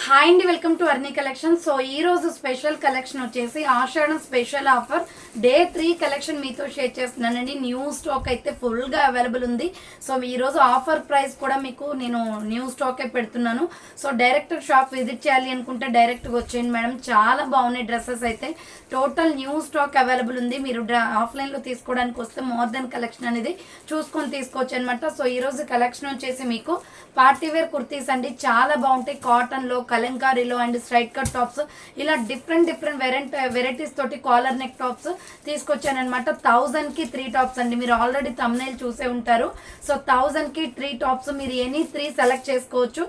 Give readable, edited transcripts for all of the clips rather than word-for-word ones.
Hi అండి, welcome to Arni collection. So ఈ రోజు స్పెషల్ కలెక్షన్ వచ్చేసి ఆషాఢం స్పెషల్ ఆఫర్ డే 3 కలెక్షన్ మీతో షేర్ చేస్తున్నానండి. న్యూ స్టాక్ అయితే ఫుల్గా అవైలబుల్ ఉంది. సో ఈ రోజు ఆఫర్ ప్రైస్ కూడా మీకు నేను న్యూ స్టాకే పెడుతున్నాను. సో డైరెక్ట్ షాప్ విజిట్ చేయాలి అనుకుంటే డైరెక్ట్గా వచ్చేయండి మేడం. చాలా బాగున్నాయి డ్రెస్సెస్ అయితే. టోటల్ న్యూ స్టాక్ అవైలబుల్ ఉంది. మీరు ఆఫ్లైన్లో తీసుకోవడానికి వస్తే మోర్ దెన్ కలెక్షన్ అనేది చూసుకొని తీసుకోవచ్చు అనమాట. సో ఈ రోజు కలెక్షన్ వచ్చేసి మీకు పార్టీ వేర్ కుర్తీస్ అండి. చాలా బాగుంటాయి. కాటన్లో, కలంకారీలో అండ్ స్ట్రైట్ కట్ టాప్స్, ఇలా డిఫరెంట్ వెరైటీస్ తోటి కాలర్ నెక్ టాప్స్ తీసుకొచ్చాను అనమాట. 1000కి 3 టాప్స్ అండి. మీరు ఆల్రెడీ థంబ్నెయిల్ చూసే ఉంటారు. సో 1000కి 3 టాప్స్ మీరు ఎనీ 3 సెలెక్ట్ చేసుకోవచ్చు.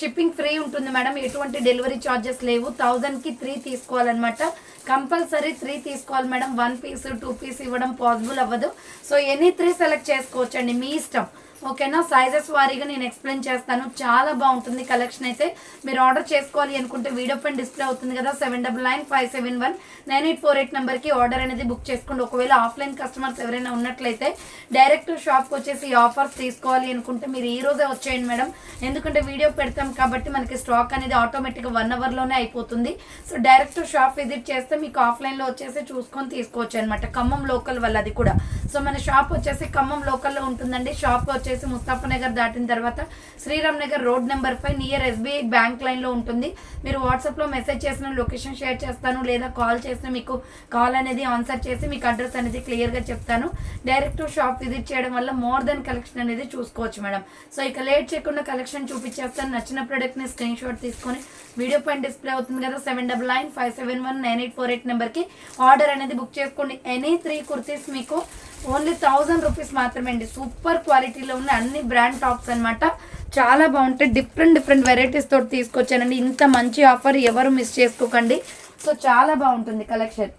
షిప్పింగ్ ఫ్రీ ఉంటుంది మేడం. ఎటువంటి డెలివరీ ఛార్జెస్ లేవు. 1000కి 3 తీసుకోవాలన్నమాట. కంపల్సరీ 3 తీసుకోవాలి మేడం. 1 పీస్ 2 పీస్ ఇవ్వడం పాసిబుల్ అవ్వదు. సో ఎనీ 3 సెలెక్ట్ చేసుకోవచ్చు అండి, మీ ఇష్టం. ఓకేనా? సైజెస్ వారీగా నేను ఎక్స్ప్లెయిన్ చేస్తాను. చాలా బాగుంటుంది కలెక్షన్ అయితే. మీరు ఆర్డర్ చేసుకోవాలి అనుకుంటే వీడియో పైన డిస్ప్లే అవుతుంది కదా, 7995719848 నెంబర్కి ఆర్డర్ అనేది బుక్ చేసుకోండి. ఒకవేళ ఆఫ్లైన్ కస్టమర్స్ ఎవరైనా ఉన్నట్లయితే డైరెక్ట్ షాప్కి వచ్చేసి ఆఫర్స్ తీసుకోవాలి అనుకుంటే మీరు ఈ రోజే వచ్చేయండి మేడం. ఎందుకంటే వీడియో పెడతాం కాబట్టి మనకి స్టాక్ అనేది ఆటోమేటిక్గా 1 అవర్లోనే అయిపోతుంది. సో డైరెక్ట్ షాప్ విజిట్ చేస్తే మీకు ఆఫ్లైన్లో వచ్చేసి చూసుకొని తీసుకోవచ్చు అనమాట. ఖమ్మం లోకల్ వల్ల అది కూడా. సో మన షాప్ వచ్చేసి ఖమ్మం లోకల్లో ఉంటుందండి. షాప్ వచ్చేసి ముస్తాఫా నగర్ దాటిన తర్వాత Sriram Nagar road number 5 near SBI bank లైన్లో ఉంటుంది. మీరు వాట్సాప్లో మెసేజ్ చేసిన లొకేషన్ షేర్ చేస్తాను, లేదా కాల్ చేసిన మీకు కాల్ అనేది ఆన్సర్ చేసి మీకు అడ్రస్ అనేది క్లియర్గా చెప్తాను. డైరెక్ట్ షాప్ విజిట్ చేయడం వల్ల మోర్ దెన్ కలెక్షన్ అనేది చూసుకోవచ్చు మేడం. సో ఇక లేట్ చేయకుండా కలెక్షన్ చూపించేస్తాను. నచ్చిన ప్రోడక్ట్ని స్క్రీన్ షాట్ తీసుకొని వీడియో పైన డిస్ప్లే అవుతుంది కదా, 7995719848 నెంబర్కి ఆర్డర్ అనేది బుక్ చేసుకోండి. ఎనీ 3 కుర్తీస్ మీకు ఓన్లీ 1000 రూపీస్ మాత్రమే అండి. సూపర్ క్వాలిటీలో ఉన్న అన్ని బ్రాండ్ టాప్స్ అనమాట. చాలా బాగుంటాయి. డిఫరెంట్ వెరైటీస్ తోటి తీసుకొచ్చానండి. ఇంత మంచి ఆఫర్ ఎవరు మిస్ చేసుకోకండి. సో చాలా బాగుంటుంది కలెక్షన్.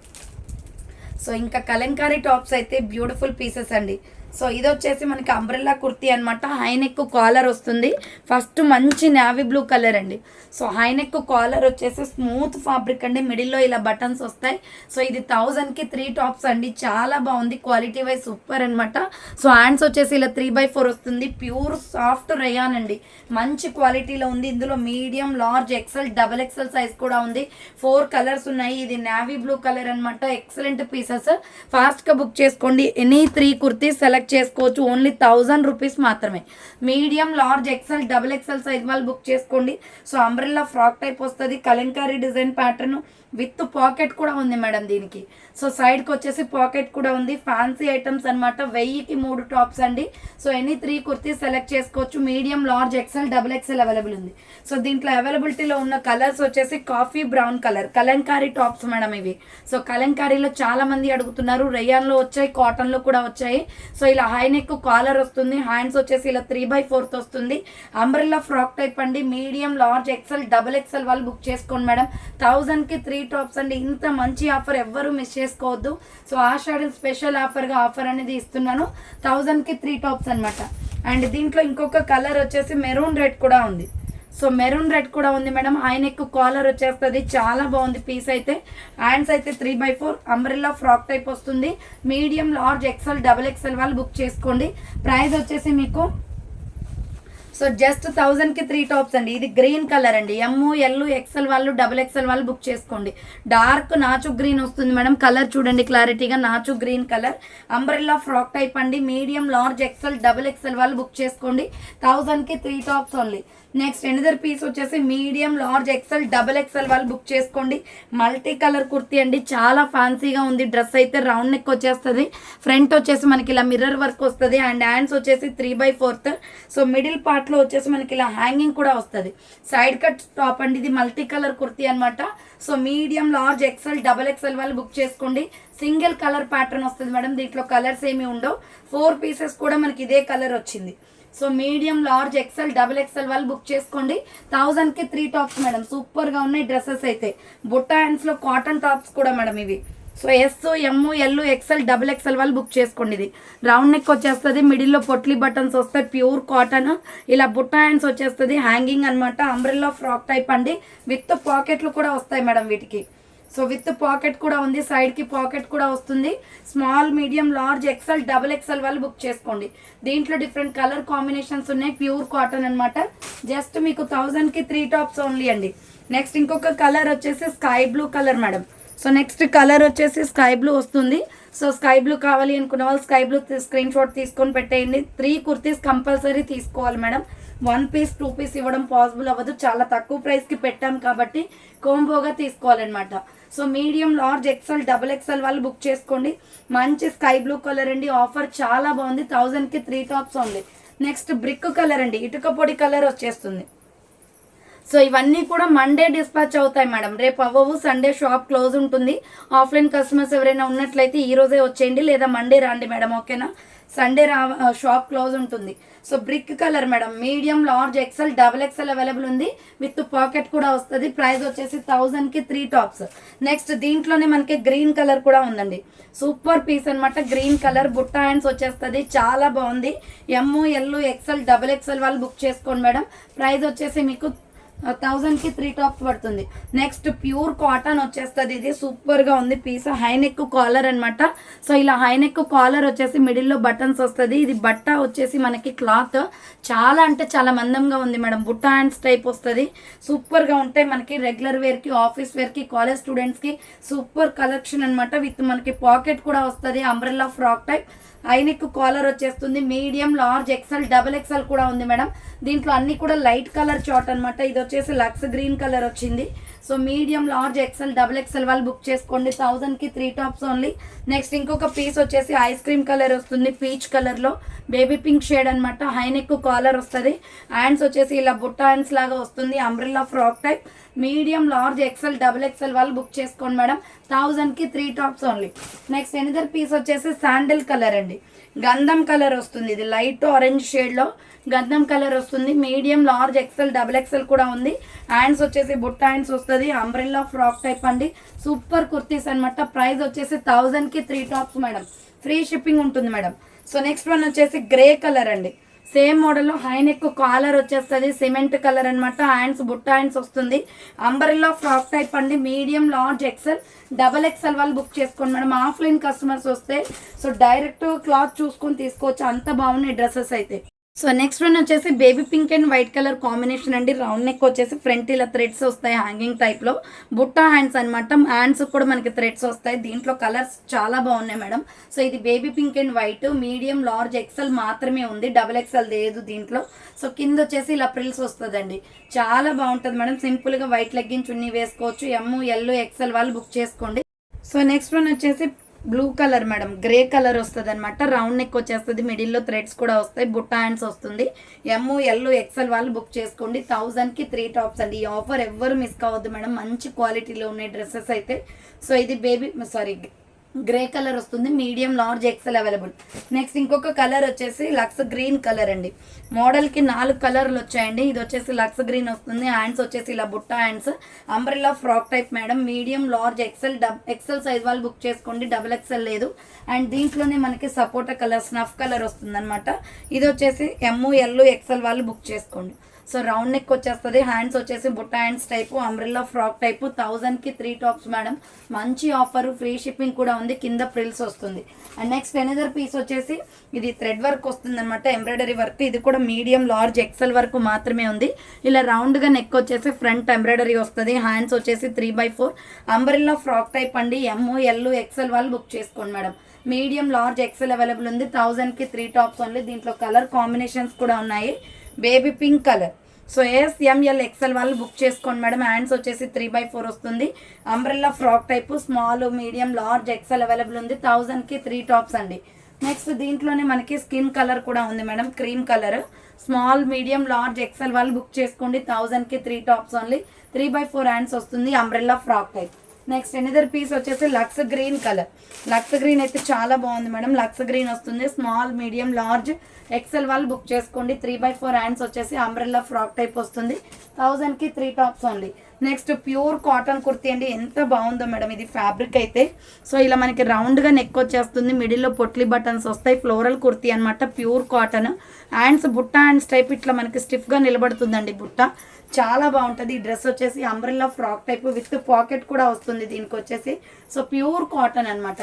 సో ఇంకా కలంకారీ టాప్స్ అయితే బ్యూటిఫుల్ పీసెస్ అండి. సో ఇది వచ్చేసి మనకి అంబ్రెల్లా కుర్తీ అనమాట. హైనెక్ కాలర్ వస్తుంది. ఫస్ట్ మంచి నావీ బ్లూ కలర్ అండి. సో హైనెక్ కాలర్ వచ్చేసి స్మూత్ ఫ్యాబ్రిక్ అండి. మిడిల్లో ఇలా బటన్స్ వస్తాయి. సో ఇది 1000కి 3 టాప్స్ అండి. చాలా బాగుంది. క్వాలిటీ వైజ్ సూపర్ అనమాట. సో హ్యాండ్స్ వచ్చేసి ఇలా 3/4 వస్తుంది. ప్యూర్ సాఫ్ట్ రేయాన్ అండి. మంచి క్వాలిటీలో ఉంది. ఇందులో medium, large, XL, double XL size కూడా ఉంది. 4 కలర్స్ ఉన్నాయి. ఇది నావీ బ్లూ కలర్ అనమాట. Excellent pieces. ఫాస్ట్గా బుక్ చేసుకోండి. ఎనీ 3 కుర్తీస్ సెలెక్ట్ చేసుకోవచ్చు. ఓన్లీ 1000 రూపీస్ మాత్రమే. Medium, large, XL, double XL size వాళ్ళు బుక్ చేసుకోండి. సో అంబ్రెల్లా ఫ్రాక్ టైప్ వస్తుంది. Kalamkari design pattern with pocket కూడా ఉంది మేడం దీనికి. సో సైడ్కి వచ్చేసి పాకెట్ కూడా ఉంది. ఫ్యాన్సీ ఐటమ్స్ అనమాట. 1000కి 3 టాప్స్ అండి. సో ఎనీ 3 కుర్తీస్ సెలెక్ట్ చేసుకోవచ్చు. Medium, large, XL, double XL available ఉంది. సో దీంట్లో అవైలబిలిటీలో ఉన్న కలర్స్ వచ్చేసి coffee brown colour kalamkari tops madam ఇవి. సో కలంకారీలో చాలా మంది అడుగుతున్నారు. రేయాన్లో వచ్చాయి, కాటన్లో కూడా వచ్చాయి. సో ఇలా హై నెక్ కాలర్ వస్తుంది. హ్యాండ్స్ వచ్చేసి ఇలా 3/4 వస్తుంది. అంబ్రెల్లా ఫ్రాక్ టైప్ అండి. Medium, large, XL, double XL వాళ్ళు బుక్ చేసుకోండి మేడం. 1000కి 3 టాప్స్ అండి. ఇంత మంచి ఆఫర్ ఎవ్వరూ మిస్ చేసుకోవద్దు. సో ఆషాఢం స్పెషల్ ఆఫర్ అనేది ఇస్తున్నాను. 1000కి 3 టాప్స్ అనమాట. అండ్ దీంట్లో ఇంకొక కలర్ వచ్చేసి మెరూన్ రెడ్ కూడా ఉంది. సో మెరూన్ రెడ్ కూడా ఉంది మేడం. హై నెక్ కాలర్ వచ్చేస్తుంది. చాలా బాగుంది పీస్ అయితే. హ్యాండ్స్ అయితే 3/4 అంబ్రెల్లా ఫ్రాక్ టైప్ వస్తుంది. Medium, large, XL, double XL వాళ్ళు బుక్ చేసుకోండి. ప్రైస్ వచ్చేసి మీకు సో జస్ట్ 1000కి 3 టాప్స్ అండి. ఇది గ్రీన్ కలర్ అండి. ML, XL వాళ్ళు, డబుల్ ఎక్సెల్ వాళ్ళు బుక్ చేసుకోండి. డార్క్ నాచు గ్రీన్ వస్తుంది మేడం. కలర్ చూడండి క్లారిటీగా. నాచు green colour. Umbrella frock type అండి. Medium, large, XL, double XL వాళ్ళు బుక్ చేసుకోండి. 1000కి 3 tops only. Next another piece వచ్చేసి medium, large, XL, double XL వాళ్ళు బుక్ చేసుకోండి. మల్టీ కలర్ కుర్తీ అండి. చాలా ఫ్యాన్సీగా ఉంది. డ్రెస్ అయితే రౌండ్ నెక్ వచ్చేస్తుంది. ఫ్రంట్ వచ్చేసి మనకి ఇలా మిర్రర్ వర్క్ వస్తుంది. అండ్ హ్యాండ్స్ వచ్చేసి 3/4. సో మిడిల్ పార్ట్లో వచ్చేసి మనకి ఇలా హ్యాంగింగ్ కూడా వస్తుంది. సైడ్ కట్ టాప్ అండి. ఇది మల్టీ కలర్ కుర్తీ అనమాట. So medium, large, XL, double XL వాళ్ళు బుక్ చేసుకోండి. సింగిల్ కలర్ ప్యాటర్న్ వస్తుంది మేడం. దీంట్లో కలర్స్ ఏమి ఉండవు. 4 పీసెస్ కూడా మనకి ఇదే కలర్ వచ్చింది. So medium, large, XL, double XL వాళ్ళు బుక్ చేసుకోండి. 1000కి 3 టాప్స్ మేడం. సూపర్గా ఉన్నాయి డ్రెస్సెస్ అయితే. బుట్ట హ్యాండ్స్లో కాటన్ టాప్స్ కూడా మేడం ఇవి. So S, M, L, XL, double XL వాళ్ళు బుక్ చేసుకోండి. ఇది రౌండ్ నెక్ వచ్చేస్తుంది. మిడిల్లో పొట్లీ బటన్స్ వస్తాయి. Pure cotton. ఇలా బుట్ట హ్యాండ్స్ వచ్చేస్తుంది. హ్యాంగింగ్ అనమాట. అంబ్రెల్లా ఫ్రాక్ టైప్ అండి. విత్ పాకెట్లు కూడా వస్తాయి మేడం వీటికి. సో విత్ పాకెట్ కూడా ఉంది, సైడ్కి పాకెట్ కూడా వస్తుంది. Small, medium, large, XL, double XL వాళ్ళు బుక్ చేసుకోండి. దీంట్లో డిఫరెంట్ కలర్ కాంబినేషన్స్ ఉన్నాయి. ప్యూర్ కాటన్ అనమాట. జస్ట్ మీకు 1000కి 3 టాప్స్ ఓన్లీ అండి. నెక్స్ట్ ఇంకొక కలర్ వచ్చేసి sky blue colour madam. So next colour వచ్చేసి స్కై బ్లూ వస్తుంది. సో స్కై బ్లూ కావాలి అనుకున్న వాళ్ళు స్కై బ్లూ స్క్రీన్ షాట్ తీసుకొని పెట్టేయండి. 3 కుర్తీస్ కంపల్సరీ తీసుకోవాలి మేడం. 1 పీస్ 2 పీస్ ఇవ్వడం పాసిబుల్ అవ్వదు, చాలా తక్కువ ప్రైస్కి పెట్టాం కాబట్టి కోంబోగా తీసుకోవాలన్నమాట. So medium, large, XL, double XL వాళ్ళు బుక్ చేసుకోండి. మంచి స్కై బ్లూ కలర్ అండి. ఆఫర్ చాలా బాగుంది. 1000కి 3 tops only. Next brick colour అండి, ఇటుక పొడి కలర్ వచ్చేస్తుంది. సో ఇవన్నీ కూడా మండే డిస్పాచ్ అవుతాయి మేడం, రేపు అవ్వవు. సండే షాప్ క్లోజ్ ఉంటుంది. ఆఫ్లైన్ కస్టమర్స్ ఎవరైనా ఉన్నట్లయితే ఈ రోజే వచ్చేయండి, లేదా మండే రండి మేడం, ఓకేనా. సండే షాప్ క్లోజ్ ఉంటుంది. So brick colour madam, medium, large, XL, double XL available ఉంది. విత్ పాకెట్ కూడా వస్తుంది. ప్రైస్ వచ్చేసి 1000కి 3 టాప్స్. నెక్స్ట్ దీంట్లోనే మనకి గ్రీన్ కలర్ కూడా ఉందండి. సూపర్ పీస్ అనమాట. గ్రీన్ కలర్ బుట్టా హ్యాండ్స్ వచ్చేస్తుంది, చాలా బాగుంది. ఎమ్, ఎల్, ఎక్సెల్, డబుల్ ఎక్సెల్ వాళ్ళు బుక్ చేసుకోండి మేడం. ప్రైస్ వచ్చేసి మీకు 1000కి 3 టాప్స్ పడుతుంది. నెక్స్ట్ ప్యూర్ కాటన్ వచ్చేస్తుంది. ఇది సూపర్ గా ఉంది పీస్. హైనెక్ కాలర్ అనమాట. సో ఇలా హైనెక్ కాలర్ వచ్చేసి మిడిల్లో బటన్స్ వస్తుంది. ఇది బట్ట వచ్చేసి మనకి క్లాత్ చాలా అంటే చాలా మందంగా ఉంది మేడం. బుట్టా హ్యాండ్స్ టైప్ వస్తుంది. సూపర్ గా ఉంటాయి. మనకి రెగ్యులర్ వేర్ కి, ఆఫీస్ వేర్ కి, కాలేజ్ స్టూడెంట్స్ కి సూపర్ కలెక్షన్ అనమాట. విత్ మనకి పాకెట్ కూడా వస్తుంది. Umbrella frock type. High neck collar వచ్చేస్తుంది. Medium, large, XL, double XL కూడా ఉంది మేడం. దీంట్లో అన్ని కూడా లైట్ కలర్ చాట్ అనమాట. ఇది వచ్చేసి లక్స్ గ్రీన్ కలర్ వచ్చింది. So medium, large, XL, double XL వాళ్ళు బుక్ చేసుకోండి. 1000కి 3 టాప్స్ ఓన్లీ. నెక్స్ట్ ఇంకొక పీస్ వచ్చేసి ఐస్ క్రీమ్ కలర్ వస్తుంది. పీచ్ కలర్ లో బేబీ పింక్ షేడ్ అనమాట. హైనెక్ కాలర్ వస్తుంది. హ్యాండ్స్ వచ్చేసి ఇలా బుట్ట హ్యాండ్స్ లాగా వస్తుంది. Umbrella frock type. Medium, large, XL, double XL వాళ్ళు బుక్ చేసుకోండి మేడం. 1000కి 3 tops only. Next another piece వచ్చేసి శాండిల్ కలర్ అండి. గంధం కలర్ వస్తుంది. ఇది లైట్ ఆరెంజ్ షేడ్ లో గంధం కలర్ వస్తుంది. Medium, large, XL, double XL కూడా ఉంది. హ్యాండ్స్ వచ్చేసి బుట్ట హ్యాండ్స్ వస్తుంది. అంబ్రెల్లా ఫ్రాక్ టైప్ అండి. సూపర్ కుర్తీస్ అనమాట. ప్రైస్ వచ్చేసి 1000కి 3 టాప్స్ మేడం. ఫ్రీ షిప్పింగ్ ఉంటుంది మేడం. సో నెక్స్ట్ వన్ వచ్చేసి గ్రే కలర్ అండి. సేమ్ మోడల్లో హైనెక్ కాలర్ వచ్చేస్తుంది. సిమెంట్ కలర్ అనమాట. హ్యాండ్స్ బుట్ట హ్యాండ్స్ వస్తుంది. అంబ్రెల్లా ఫ్రాక్ టైప్ అండి. Medium, large, XL, double XL వాళ్ళు బుక్ చేసుకోండి మేడం. ఆఫ్లైన్ కస్టమర్స్ వస్తే సో డైరెక్ట్ క్లాత్ చూసుకొని తీసుకోవచ్చు. అంత బాగున్నాయి డ్రెస్సెస్ అయితే. సో నెక్స్ట్ వన్ వచ్చేసి baby pink and white colour combination అండి. రౌండ్ నెక్ వచ్చేసి ఫ్రంట్ ఇలా థ్రెడ్స్ వస్తాయి హ్యాంగింగ్ టైప్ లో. బుట్టా హ్యాండ్స్ అనమాట. హ్యాండ్స్ కూడా మనకి థ్రెడ్స్ వస్తాయి. దీంట్లో కలర్స్ చాలా బాగున్నాయి మేడం. సో ఇది baby pink and white. Medium, large, XL మాత్రమే ఉంది. డబుల్ ఎక్సెల్ లేదు దీంట్లో. సో కింద వచ్చేసి ఇలా ప్రిల్స్ వస్తుందండి. చాలా బాగుంటుంది మేడం. సింపుల్ గా వైట్ లెగ్గిన్ చున్నీ వేసుకోవచ్చు. ఎమ్, ఎల్, ఎక్సెల్ వాళ్ళు బుక్ చేసుకోండి. సో నెక్స్ట్ వన్ వచ్చేసి blue colour madam. Grey colour వస్తుంది అనమాట. రౌండ్ నెక్ వచ్చేస్తుంది. మిడిల్లో థ్రెడ్స్ కూడా వస్తాయి. బుట్టా హ్యాండ్స్ వస్తుంది. ఎమ్, ఎల్, ఎక్సెల్ వాళ్ళు బుక్ చేసుకోండి. 1000కి 3 టాప్స్ అండి. ఈ ఆఫర్ ఎవ్వరు మిస్ కావద్దు మేడం. మంచి క్వాలిటీలో ఉన్నాయి డ్రెస్సెస్ అయితే. సో ఇది గ్రే కలర్ వస్తుంది. Medium, large, XL available. Next ఇంకొక కలర్ వచ్చేసి లక్స్ గ్రీన్ కలర్ అండి. మోడల్ కి 4 కలర్లు వచ్చాయండి. ఇది వచ్చేసి లక్స్ గ్రీన్ వస్తుంది. హ్యాండ్స్ వచ్చేసి ఇలా బుట్టా hands. Umbrella frock type madam. Medium, large, XL size వాళ్ళు బుక్ చేసుకోండి. డబుల్ ఎక్సెల్ లేదు. అండ్ దీంట్లోనే మనకి సపోటా కలర్, స్నఫ్ కలర్ వస్తుంది అనమాట. ఇది వచ్చేసి ఎమ్, ఎల్, ఎక్సెల్ వాళ్ళు బుక్ చేసుకోండి. సో రౌండ్ నెక్ వచ్చేస్తుంది. హ్యాండ్స్ వచ్చేసి బుట్టా hands type, umbrella frock type. 1000కి 3 టాప్స్ మేడం. మంచి ఆఫర్. ఫ్రీ షిప్పింగ్ కూడా ఉంది. కింద ప్రిల్స్ వస్తుంది. అండ్ నెక్స్ట్ ఎనదర్ పీస్ వచ్చేసి ఇది థ్రెడ్ వర్క్ వస్తుంది అనమాట. Embroidery work. ఇది కూడా మీడియం, లార్జ్, ఎక్సెల్ వరకు మాత్రమే ఉంది. ఇలా రౌండ్ గా నెక్ వచ్చేసి ఫ్రంట్ ఎంబ్రాయిడరీ వస్తుంది. హ్యాండ్స్ వచ్చేసి 3/4 అంబ్రెల్లా ఫ్రాక్ టైప్ అండి. ఎమ్, ఎల్, ఎక్సెల్ వాళ్ళు బుక్ చేసుకోండి madam. Medium, large, XL available ఉంది. 1000కి 3 టాప్స్ ఓన్లీ. దీంట్లో కలర్ కాంబినేషన్స్ కూడా ఉన్నాయి. Baby pink colour. So S, M, L, XL వాళ్ళు బుక్ చేసుకోండి మేడం. హ్యాండ్స్ వచ్చేసి 3/4 వస్తుంది. Umbrella frock type. Small, medium, large, XL available ఉంది. 1000కి 3 టాప్స్ అండి. నెక్స్ట్ దీంట్లోనే మనకి స్కిన్ కలర్ కూడా ఉంది madam. Cream colour. Small, medium, large, XL వాళ్ళు బుక్ చేసుకోండి. 1000కి 3 టాప్స్ ఓన్లీ. 3/4 హ్యాండ్స్ వస్తుంది. Umbrella frock type. Next another piece వచ్చేసి లక్స్ గ్రీన్ కలర్. లక్స్ గ్రీన్ అయితే చాలా బాగుంది మేడం. లక్స్ గ్రీన్ వస్తుంది. స్మాల్, మీడియం, లార్జ్, ఎక్సెల్ వాళ్ళు బుక్ చేసుకోండి. 3/4 హ్యాండ్స్ వచ్చేసి అంబ్రెల్లా ఫ్రాక్ టైప్ వస్తుంది. 1000కి 3 tops only. Next pure cotton kurti అండి. ఎంత బాగుందో మేడం ఇది ఫ్యాబ్రిక్ అయితే. సో ఇలా మనకి రౌండ్ గా నెక్ వచ్చేస్తుంది. మిడిల్లో పొట్లీ బటన్స్ వస్తాయి. ఫ్లోరల్ కుర్తీ అనమాట. Pure cotton. హ్యాండ్స్ బుట్ట హ్యాండ్స్ టైప్ ఇట్లా మనకి స్టిఫ్ గా నిలబడుతుందండి బుట్ట. చాలా బాగుంటుంది. ఈ డ్రెస్ వచ్చేసి umbrella frock type with pocket కూడా వస్తుంది దీనికి వచ్చేసి. సో ప్యూర్ కాటన్ అనమాట.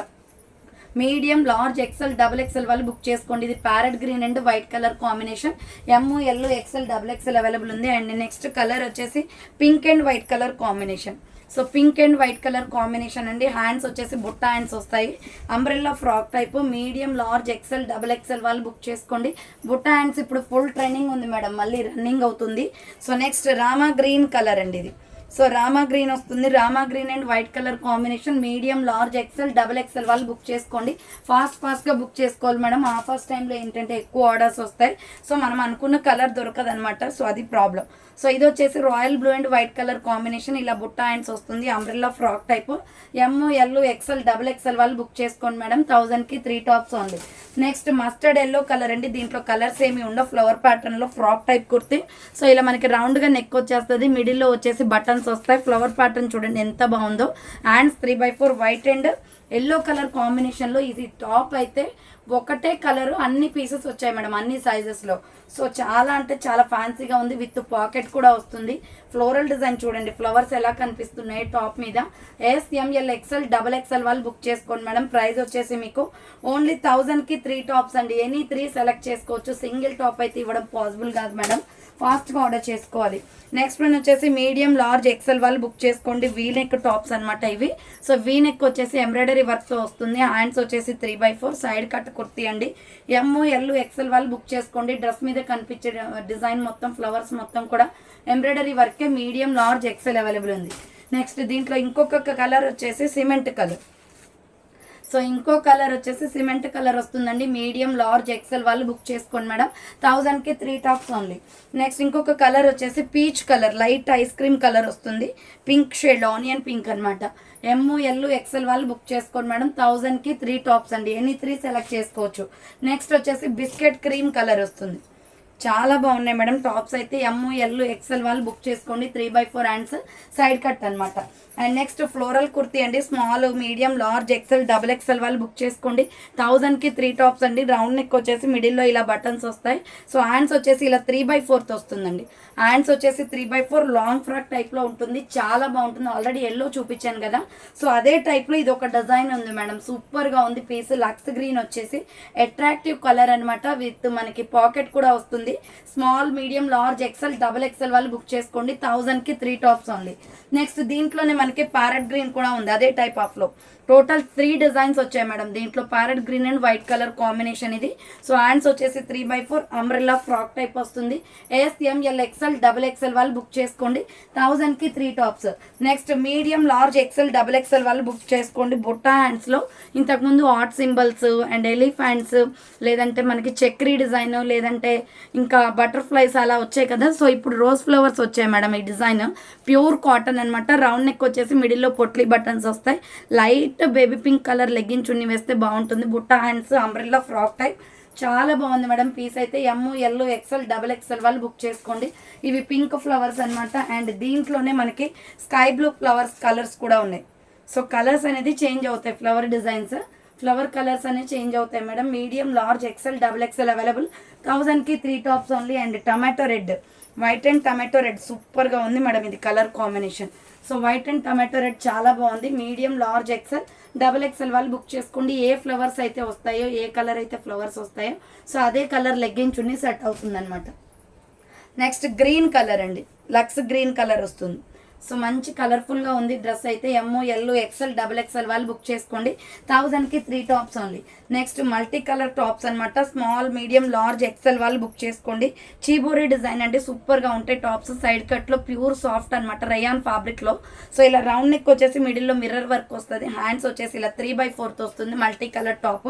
Medium, large, XL, double XL వాళ్ళు బుక్ చేసుకోండి. ఇది parrot green and white colour combination. M, L, XL, double XL available ఉంది. అండ్ నెక్స్ట్ కలర్ వచ్చేసి pink and white colour combination. So pink and white colour combination అండి. Hands వచ్చేసి బుట్ట hands వస్తాయి. Umbrella frock type medium, large, XL, double XL వాళ్ళు book చేసుకోండి. బుట్ట hands ఇప్పుడు ఫుల్ ట్రెండింగ్ ఉంది మేడం, మళ్ళీ రన్నింగ్ అవుతుంది. So next Rama green colour అండి ఇది. సో రామా గ్రీన్ వస్తుంది. Rama green and white colour combination. Medium, large, XL, double XL వాళ్ళు బుక్ చేసుకోండి. ఫాస్ట్గా బుక్ చేసుకోవాలి మేడం. ఆఫర్స్ టైంలో ఏంటంటే ఎక్కువ ఆర్డర్స్ వస్తాయి. సో మనం అనుకున్న కలర్ దొరకదు అనమాట. సో అది ప్రాబ్లం. సో ఇది వచ్చేసి royal blue and white colour combination. ఇలా బుట్ట హ్యాండ్స్ వస్తుంది. Umbrella frock type. M, L, XL, double XL వాళ్ళు బుక్ చేసుకోండి మేడం. 1000కి 3 tops only. Next mustard yellow colour అండి. దీంట్లో కలర్స్ ఏమి ఉండవు. ఫ్లవర్ ప్యాటర్న్లో ఫ్రాక్ టైప్ కుర్తి. సో ఇలా మనకి రౌండ్గా నెక్ వచ్చేస్తుంది. మిడిల్లో వచ్చేసి బటన్స్ వస్తాయి. ఫ్లవర్ ప్యాటర్న్ చూడండి ఎంత బాగుందో. Hands 3/4 white and yellow colour కాంబినేషన్లో. ఇది టాప్ అయితే ఒకటే కలర్ అన్ని పీసెస్ వచ్చాయి మేడం, అన్ని సైజెస్లో. సో చాలా అంటే చాలా ఫ్యాన్సీగా ఉంది. విత్ పాకెట్ కూడా వస్తుంది. ఫ్లోరల్ డిజైన్ చూడండి, ఫ్లవర్స్ ఎలా కనిపిస్తున్నాయి టాప్ మీద. S, M L, XL, double XL వాళ్ళు బుక్ చేసుకోండి మేడం. ప్రైస్ వచ్చేసి మీకు ఓన్లీ 1000కి 3 టాప్స్ అండి. ఎనీ 3 సెలెక్ట్ చేసుకోవచ్చు. సింగిల్ టాప్ అయితే ఇవ్వడం పాసిబుల్ కాదు మేడం, ఫాస్ట్గా ఆర్డర్ చేసుకోవాలి. నెక్స్ట్ వన్ వచ్చేసి మీడియం, లార్జ్, ఎక్సెల్ వాళ్ళు బుక్ చేసుకోండి. వీ నెక్ టాప్స్ అనమాట ఇవి. సో వీ నెక్ వచ్చేసి ఎంబ్రాయిడరీ వర్క్తో వస్తుంది. హ్యాండ్స్ వచ్చేసి 3/4 సైడ్ కట్ కుర్తీ అండి. ఎమ్, ఎల్, ఎక్సెల్ వాళ్ళు బుక్ చేసుకోండి. డ్రెస్ మీద కనిపించే డిజైన్ మొత్తం ఫ్లవర్స్ మొత్తం కూడా ఎంబ్రాయిడరీ వర్కే. మీడియం, లార్జ్, ఎక్సెల్ అవైలబుల్ ఉంది. నెక్స్ట్ దీంట్లో ఇంకొక కలర్ వచ్చేసి సిమెంట్ కలర్. సో ఇంకో కలర్ వచ్చేసి సిమెంట్ కలర్ వస్తుందండి. మీడియం, లార్జ్, ఎక్సెల్ వాళ్ళు బుక్ చేసుకోండి మేడం. 1000కి 3 టాప్స్ ఓన్లీ. నెక్స్ట్ ఇంకొక కలర్ వచ్చేసి peach colour, light ice cream colour వస్తుంది. పింక్ షేడ్, ఆనియన్ పింక్ అనమాట. ఎమ్, ఎల్, ఎక్సెల్ వాళ్ళు బుక్ చేసుకోండి మేడం. 1000కి 3 టాప్స్ అండి. ఎనీ 3 సెలెక్ట్ చేసుకోవచ్చు. నెక్స్ట్ వచ్చేసి బిస్కెట్ క్రీమ్ కలర్ వస్తుంది. చాలా బాగున్నాయి మేడం టాప్స్ అయితే. ఎమ్, ఎల్, ఎక్సెల్ వాళ్ళు బుక్ చేసుకోండి. 3/4 హ్యాండ్స్ సైడ్ కట్ అనమాట. అండ్ నెక్స్ట్ ఫ్లోరల్ కుర్తీ అండి. Small, medium, large, XL, double XL వాళ్ళు బుక్ చేసుకోండి. 1000కి 3 టాప్స్ అండి. రౌండ్ నెక్ వచ్చేసి మిడిల్లో ఇలా బటన్స్ వస్తాయి. సో హ్యాండ్స్ వచ్చేసి ఇలా 3/4 వస్తుందండి. హ్యాండ్స్ వచ్చేసి 3/4 లాంగ్ ఫ్రాక్ టైప్లో ఉంటుంది. చాలా బాగుంటుంది. ఆల్రెడీ ఎల్లో చూపించాను కదా. సో అదే టైప్లో ఇది ఒక డిజైన్ ఉంది మేడం, సూపర్గా ఉంది పీస్. లక్స్ గ్రీన్ వచ్చేసి అట్రాక్టివ్ కలర్ అనమాట. విత్ మనకి పాకెట్ కూడా వస్తుంది. Small, medium, large, XL, double XL వాళ్ళు బుక్ చేసుకోండి. 1000కి 3 టాప్స్ ఓన్లీ. నెక్స్ట్ దీంట్లోనే మనకి ప్యారెట్ గ్రీన్ కూడా ఉంది అదే టైప్ ఆఫ్ లో. టోటల్ 3 డిజైన్స్ వచ్చాయి మేడం దీంట్లో. Parrot green and white colour combination ఇది. సో హ్యాండ్స్ వచ్చేసి 3/4 అంబ్రెల్లా ఫ్రాక్ టైప్ వస్తుంది. S, M, L, XL, double XL వాళ్ళు బుక్ చేసుకోండి. 1000కి 3 tops. Next medium, large, XL, double XL వాళ్ళు బుక్ చేసుకోండి. బుట్టా హ్యాండ్స్లో ఇంతకుముందు ఆర్ట్ సింబల్స్ అండ్ ఎలిఫెంట్స్, లేదంటే మనకి చక్రీ డిజైన్, లేదంటే ఇంకా బటర్ఫ్లైస్ అలా వచ్చాయి కదా. సో ఇప్పుడు రోజ్ ఫ్లవర్స్ వచ్చాయి మేడం. ఈ డిజైన్ ప్యూర్ కాటన్ అనమాట. రౌండ్ నెక్ వచ్చేసి మిడిల్లో పొట్లీ బటన్స్ వస్తాయి. Light baby pink colour legging chunni వేస్తే బాగుంటుంది. Butta hands, umbrella frock type. చాలా బాగుంది మేడం పీస్ అయితే. M, L, XL, double XL వాళ్ళు బుక్ చేసుకోండి. ఇవి పింక్ ఫ్లవర్స్ అనమాట. అండ్ దీంట్లోనే మనకి స్కై బ్లూ ఫ్లవర్స్ కలర్స్ కూడా ఉన్నాయి. సో కలర్స్ అనేది చేంజ్ అవుతాయి. ఫ్లవర్ డిజైన్స్, ఫ్లవర్ కలర్స్ అనేవి చేంజ్ అవుతాయి madam. Medium, large, XL, double XL available. 1000కి 3 tops only. And tomato red, white and tomato red సూపర్గా ఉంది మేడం ఇది colour combination. So white and tomato red చాలా బాగుంది. Medium, large, XL, double XL వాళ్ళు book చేసుకోండి. ఏ ఫ్లవర్స్ అయితే వస్తాయో, ఏ కలర్ అయితే ఫ్లవర్స్ వస్తాయో, సో అదే కలర్ లెగ్గిన్ చున్నీ సెట్ అవుతుంది అనమాట. నెక్స్ట్ గ్రీన్ కలర్ అండి. లక్స్ గ్రీన్ కలర్ వస్తుంది. సో మంచి కలర్ఫుల్గా ఉంది డ్రెస్ అయితే. M, L, XL, double XL వాళ్ళు బుక్ చేసుకోండి. 1000కి 3 tops only. Next multi colour tops అనమాట. స్మాల్, మీడియం, లార్జ్, ఎక్సెల్ వాళ్ళు బుక్ చేసుకోండి. చీబోరీ డిజైన్ అంటే సూపర్గా ఉంటాయి టాప్స్. సైడ్ కట్లో ప్యూర్ సాఫ్ట్ అనమాట, రయాన్ ఫ్యాబ్రిక్లో. సో ఇలా రౌండ్ నెక్ వచ్చేసి మిడిల్లో మిర్రర్ వర్క్ వస్తుంది. హ్యాండ్స్ వచ్చేసి ఇలా 3/4 వస్తుంది. Multi colour top.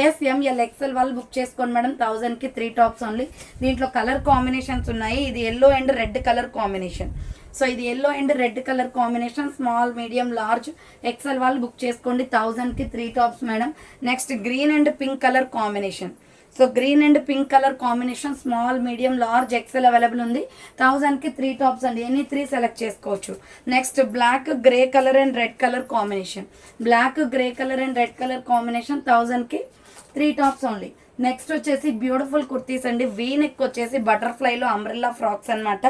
S, M, L, XL వాళ్ళు బుక్ చేసుకోండి మేడం. 1000కి 3 టాప్స్ ఓన్లీ. దీంట్లో కలర్ కాంబినేషన్స్ ఉన్నాయి. ఇది yellow and red colour combination. So ఇది yellow and red colour combination. Small, medium, large, XL వాళ్ళు బుక్ చేసుకోండి. 1000కి 3 tops madam. Next green and pink colour combination. So green and pink colour combination. Small, medium, large, XL available ఉంది. 1000కి 3 tops అండి. Any 3 select చేసుకోవచ్చు. Next black, grey colour and red colour combination. Black, grey colour and red colour combination. 1000కి 3 tops only. Next వచ్చేసి beautiful kurtis అండి. V neck వచ్చేసి బటర్ఫ్లైలో umbrella frocks అనమాట.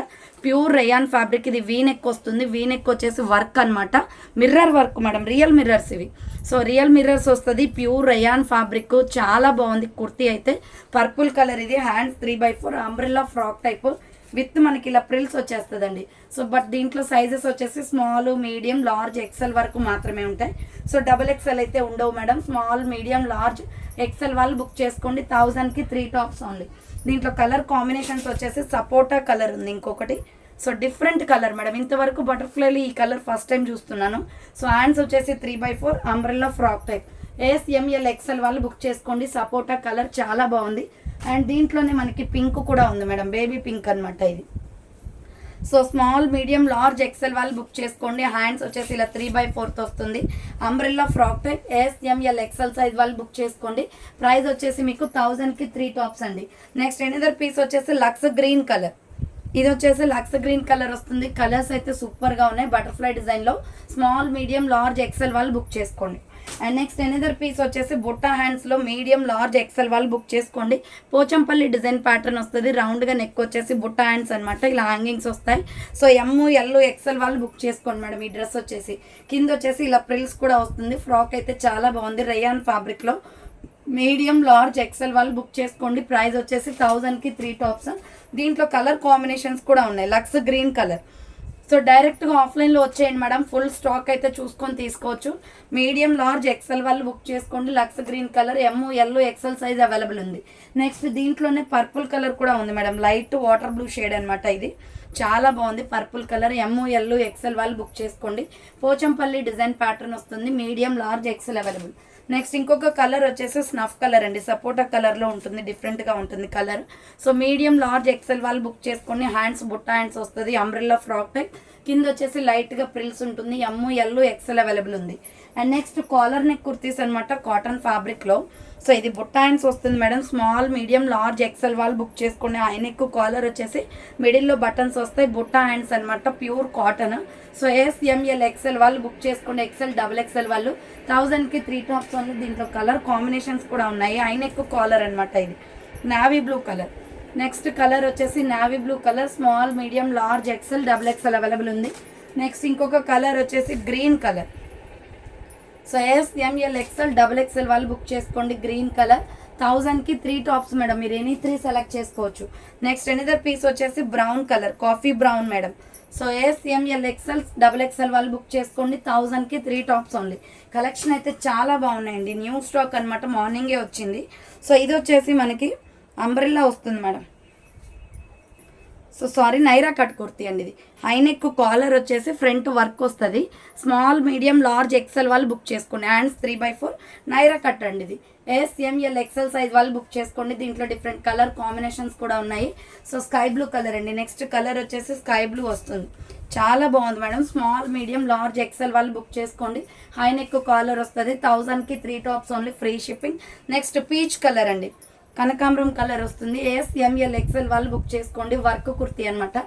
Pure rayon fabric. ఇది వీ నెక్ వస్తుంది. వీ నెక్ వచ్చేసి వర్క్ అనమాట, mirror work madam, real mirrors ఇవి. సో రియల్ మిర్రర్స్ వస్తుంది. ప్యూర్ రేయాన్ ఫ్యాబ్రిక్, చాలా బాగుంది కుర్తీ అయితే. పర్పుల్ కలర్ ఇది. Hands 3/4 umbrella frock type with మనకి ఇలా ప్రిల్స్ వచ్చేస్తుందండి. సో బట్ దీంట్లో సైజెస్ వచ్చేసి స్మాల్, మీడియం, లార్జ్, ఎక్సెల్ వరకు మాత్రమే ఉంటాయి. సో XXL అయితే ఉండవు madam. Small, medium, large, XL వాళ్ళు బుక్ చేసుకోండి. 1000కి 3 టాప్స్ ఓన్లీ. దీంట్లో కలర్ కాంబినేషన్స్ వచ్చేసి సపోటా కలర్ ఉంది ఇంకొకటి. So different colour madam. ఇంతవరకు బటర్ఫ్లైలో ఈ కలర్ ఫస్ట్ టైం చూస్తున్నాను. సో హ్యాండ్స్ వచ్చేసి 3/4 umbrella frock type. SML XL వాళ్ళు బుక్ చేసుకోండి. సపోటా కలర్ చాలా బాగుంది. అండ్ దీంట్లోనే మనకి పింక్ కూడా ఉంది మేడం, బేబీ పింక్ అనమాట ఇది. So small, medium, large, XL వాళ్ళు బుక్ చేసుకోండి. హ్యాండ్స్ వచ్చేసి ఇలా 3/4 వస్తుంది. Umbrella frock type. SML XL size వాళ్ళు బుక్ చేసుకోండి. ప్రైస్ వచ్చేసి మీకు 1000కి 3 టాప్స్ అండి. నెక్స్ట్ ఎనదర్ పీస్ వచ్చేసి లక్స్ గ్రీన్ కలర్. ఇది వచ్చేసి లక్స్ గ్రీన్ కలర్ వస్తుంది. కలర్స్ అయితే సూపర్గా ఉన్నాయి. బటర్ఫ్లై డిజైన్లో స్మాల్, మీడియం, లార్జ్, ఎక్సెల్ వాళ్ళు బుక్ చేసుకోండి. అండ్ నెక్స్ట్ ఎనదర్ పీస్ వచ్చేసి బుట్టా హ్యాండ్స్లో మీడియం, లార్జ్, ఎక్సెల్ వాళ్ళు బుక్ చేసుకోండి. పోచంపల్లి డిజైన్ ప్యాటర్న్ వస్తుంది. రౌండ్గా నెక్ వచ్చేసి బుట్టా హ్యాండ్స్ అనమాట. ఇలా హ్యాంగింగ్స్ వస్తాయి. సో ML XL వాళ్ళు బుక్ చేసుకోండి మేడం. ఈ డ్రెస్ వచ్చేసి కింద వచ్చేసి ఇలా ప్రిల్స్ కూడా వస్తుంది. ఫ్రాక్ అయితే చాలా బాగుంది. రేయాన్ ఫ్యాబ్రిక్లో మీడియం, లార్జ్, ఎక్సెల్ వాళ్ళు బుక్ చేసుకోండి. ప్రైస్ వచ్చేసి 1000కి 3 టాప్స్. దీంట్లో కలర్ కాంబినేషన్స్ కూడా ఉన్నాయి. Lux green colour. సో డైరెక్ట్గా ఆఫ్లైన్లో వచ్చేయండి మేడం. ఫుల్ స్టాక్ అయితే చూసుకొని తీసుకోవచ్చు. మీడియం, లార్జ్, ఎక్సెల్ వాళ్ళు బుక్ చేసుకోండి. Lux green colour, ML XL size available ఉంది. నెక్స్ట్ దీంట్లోనే పర్పుల్ కలర్ కూడా ఉంది madam. Light water blue shade అనమాట. ఇది చాలా బాగుంది. పర్పుల్ కలర్, ML XL వాళ్ళు బుక్ చేసుకోండి. పోచంపల్లి డిజైన్ ప్యాటర్న్ వస్తుంది. Medium, large, XL available. Next ఇంకొక కలర్ వచ్చేసి స్నఫ్ కలర్ అండి. సపోటా కలర్లో ఉంటుంది. డిఫరెంట్గా ఉంటుంది colour. So medium, large, XL వాళ్ళు బుక్ చేసుకొని. హ్యాండ్స్ బుట్టా హ్యాండ్స్ వస్తుంది. Umbrella frock type. కింద వచ్చేసి లైట్గా ప్రిల్స్ ఉంటుంది. ML XL అవైలబుల్ ఉంది. And next collar neck kurtis అనమాట, కాటన్ ఫ్యాబ్రిక్లో. సో ఇది బుట్టా హ్యాండ్స్ వస్తుంది madam. Small, medium, large, XL వాళ్ళు బుక్ చేసుకునే. హై నెక్ కాలర్ వచ్చేసి మిడిల్లో బటన్స్ వస్తాయి. బుట్టా హ్యాండ్స్ అనమాట, pure cotton. So SML XL వాళ్ళు బుక్ చేసుకోండి. XXL వాళ్ళు 1000కి 3 టాప్స్ ఓన్లీ. దీంట్లో కలర్ కాంబినేషన్స్ కూడా ఉన్నాయి. హై నెక్ కాలర్ అనమాట. ఇది navy blue colour. Next colour వచ్చేసి navy blue colour. Small, medium, large, XXL available ఉంది. నెక్స్ట్ ఇంకొక కలర్ వచ్చేసి green colour. So SML XXL వాళ్ళు బుక్ చేసుకోండి. గ్రీన్ కలర్ 1000కి 3 టాప్స్ మేడం. మీరు ఎనీ 3 సెలెక్ట్ చేసుకోవచ్చు. నెక్స్ట్ ఎనదర్ పీస్ వచ్చేసి brown colour, coffee brown madam. So SML XXL వాళ్ళు బుక్ చేసుకోండి. 1000కి 3 టాప్స్ ఓన్లీ. కలెక్షన్ అయితే చాలా బాగున్నాయండి. న్యూ స్టాక్ అనమాట, మార్నింగే వచ్చింది. సో ఇది వచ్చేసి మనకి అంబ్రెల్లా వస్తుంది madam. So sorry, Naira cut kurti అండి. ఇది హై నెక్ కాలర్ వచ్చేసి ఫ్రంట్ వర్క్ వస్తుంది. స్మాల్, మీడియం, లార్జ్, ఎక్సెల్ వాళ్ళు బుక్ చేసుకోండి. హ్యాండ్స్ 3/4 నైరా కట్ అండి. ఇది SML XL సైజ్ వాళ్ళు బుక్ చేసుకోండి. దీంట్లో డిఫరెంట్ కలర్ కాంబినేషన్స్ కూడా ఉన్నాయి. సో స్కై బ్లూ కలర్ అండి. నెక్స్ట్ కలర్ వచ్చేసి స్కై బ్లూ వస్తుంది. చాలా బాగుంది madam. Small, medium, large, XL వాళ్ళు బుక్ చేసుకోండి. హై నెక్ కాలర్ వస్తుంది. 1000కి 3 tops only, free shipping. Next peach colour అండి, కనకాంబరం కలర్ వస్తుంది. SML XL వాళ్ళు బుక్ చేసుకోండి. వర్క్ కుర్తీ అనమాట.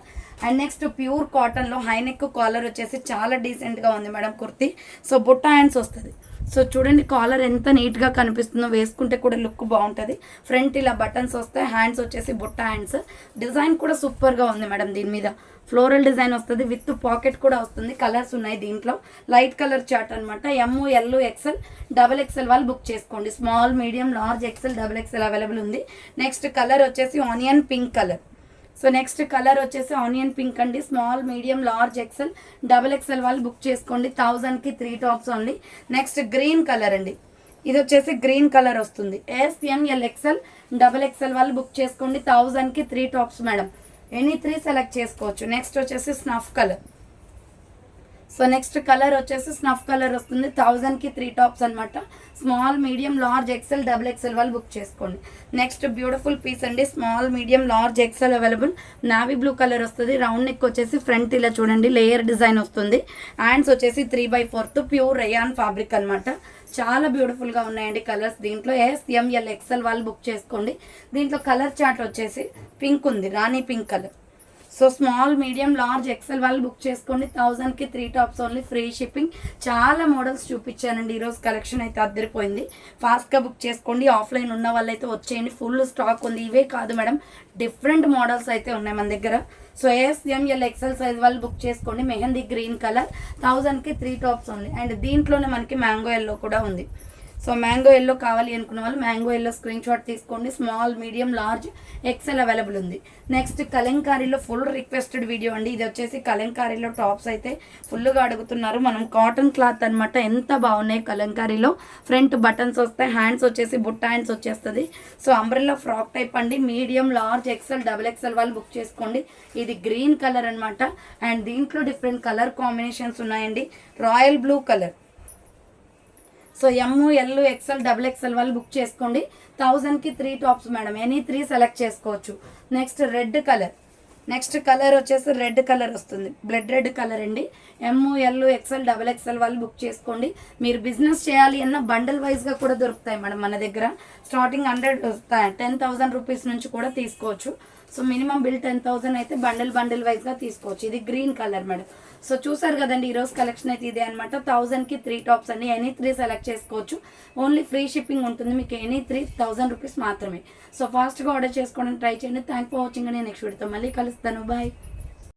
అండ్ నెక్స్ట్ ప్యూర్ కాటన్లో హై నెక్ కాలర్ వచ్చేసి చాలా డీసెంట్గా ఉంది madam kurti. So Butta hands వస్తుంది. సో చూడండి కాలర్ ఎంత నీట్గా కనిపిస్తుందో. వేసుకుంటే కూడా లుక్ బాగుంటుంది. ఫ్రంట్ ఇలా బటన్స్ వస్తాయి. హ్యాండ్స్ వచ్చేసి బుట్టా హ్యాండ్స్. డిజైన్ కూడా సూపర్గా ఉంది మేడం. దీని మీద ఫ్లోరల్ డిజైన్ వస్తుంది. విత్ పాకెట్ కూడా వస్తుంది. కలర్స్ ఉన్నాయి దీంట్లో. లైట్ కలర్ చార్ట్ అనమాట. ML XL వాళ్ళు బుక్ చేసుకోండి. Small, medium, large, XXL available ఉంది. నెక్స్ట్ కలర్ వచ్చేసి onion pink colour. So next colour వచ్చేసి ఆనియన్ పింక్ అండి. స్మాల్, మీడియం, లార్జ్, XXL వాళ్ళు బుక్ చేసుకోండి. 1000కి 3 tops only. Next green colour అండి. ఇది వచ్చేసి గ్రీన్ కలర్ వస్తుంది. SML XXL వాళ్ళు బుక్ చేసుకోండి. 1000కి 3 టాప్స్ మేడం. ఎనీ 3 సెలెక్ట్ చేసుకోవచ్చు. నెక్స్ట్ వచ్చేసి snuff colour. So next colour వచ్చేసి స్నఫ్ కలర్ వస్తుంది. 1000కి 3 టాప్స్ అనమాట. స్మాల్, మీడియం, లార్జ్, XXL వాళ్ళు బుక్ చేసుకోండి. నెక్స్ట్ బ్యూటిఫుల్ పీస్ అండి. Small, medium, large, XL available. Navy blue colour వస్తుంది. రౌండ్ నెక్ వచ్చేసి ఫ్రంట్ ఇలా చూడండి లేయర్ డిజైన్ వస్తుంది. హ్యాండ్స్ వచ్చేసి 3/4 ప్యూర్ రేయాన్ ఫ్యాబ్రిక్ అనమాట. చాలా బ్యూటిఫుల్గా ఉన్నాయండి కలర్స్. దీంట్లో SML XL వాళ్ళు బుక్ చేసుకోండి. దీంట్లో కలర్ చార్ట్ వచ్చేసి పింక్ ఉంది, రాణి pink colour. So small medium large XL వాళ్ళు బుక్ చేసుకోండి. 1000కి 3 టాప్స్ ఓన్లీ, ఫ్రీ షిప్పింగ్. చాలా మోడల్స్ చూపించానండి ఈరోజు, కలెక్షన్ అయితే అద్దరిపోయింది. ఫాస్ట్గా బుక్ చేసుకోండి. ఆఫ్లైన్ ఉన్న వాళ్ళైతే వచ్చేయండి, ఫుల్ స్టాక్ ఉంది. ఇవే కాదు మేడం, డిఫరెంట్ మోడల్స్ అయితే ఉన్నాయి మన దగ్గర. సో ASML ఎక్సెల్ సైజ్ వాళ్ళు బుక్ చేసుకోండి. మెహందీ గ్రీన్ కలర్, 1000కి 3 టాప్స్ ఓన్లీ. అండ్ దీంట్లోనే మనకి మ్యాంగో ఎల్లో కూడా ఉంది. సో మ్యాంగో ఎల్లో కావాలి అనుకున్న వాళ్ళు మ్యాంగో ఎల్లో స్క్రీన్ షాట్ తీసుకోండి. Small medium large XL available ఉంది. నెక్స్ట్ కలంకారీలో ఫుల్ రిక్వెస్టెడ్ వీడియో అండి. ఇది వచ్చేసి కలంకారీలో టాప్స్ అయితే ఫుల్గా అడుగుతున్నారు. మనం కాటన్ క్లాత్ అనమాట, ఎంత బాగున్నాయి కలంకారీలో. ఫ్రంట్ బటన్స్ వస్తాయి, హ్యాండ్స్ వచ్చేసి బుట్ట హ్యాండ్స్ వచ్చేస్తుంది. సో అంబ్రెల్లా ఫ్రాక్ టైప్ అండి. Medium large XL double XL వాళ్ళు బుక్ చేసుకోండి. ఇది గ్రీన్ కలర్ అనమాట. అండ్ దీంట్లో డిఫరెంట్ కలర్ కాంబినేషన్స్ ఉన్నాయండి. Royal blue colour. So ML XL double XL వాళ్ళు బుక్ చేసుకోండి. 1000కి 3 టాప్స్ మేడం, ఎనీ 3 సెలెక్ట్ చేసుకోవచ్చు. Next red colour. Next colour వచ్చేసి రెడ్ కలర్ వస్తుంది, బ్లడ్ రెడ్ కలర్ అండి. ML XL డబుల్ ఎక్సెల్ వాళ్ళు బుక్ చేసుకోండి. మీరు బిజినెస్ చేయాలి అన్న బండల్ వైజ్గా కూడా దొరుకుతాయి మేడం మన దగ్గర. స్టార్టింగ్ 10,000 రూపీస్ నుంచి కూడా తీసుకోవచ్చు. సో మినిమం బిల్ 10,000 అయితే బండిల్ వైజ్గా తీసుకోవచ్చు. ఇది గ్రీన్ కలర్ మేడం. సో చూసారు కదండి, ఈరోజు కలెక్షన్ అయితే ఇదే అనమాట. 1000కి 3 టాప్స్ అండి, ఎనీ 3 సెలెక్ట్ చేసుకోవచ్చు. ఓన్లీ ఫ్రీ షిప్పింగ్ ఉంటుంది మీకు, ఎనీ 3,000 రూపీస్ మాత్రమే. సో ఫాస్ట్గా ఆర్డర్ చేసుకోవడానికి ట్రై చేయండి. Thank for watching. నేను నెక్స్ట్ వీడియోతో మళ్ళీ కలుస్తాను. బాయ్.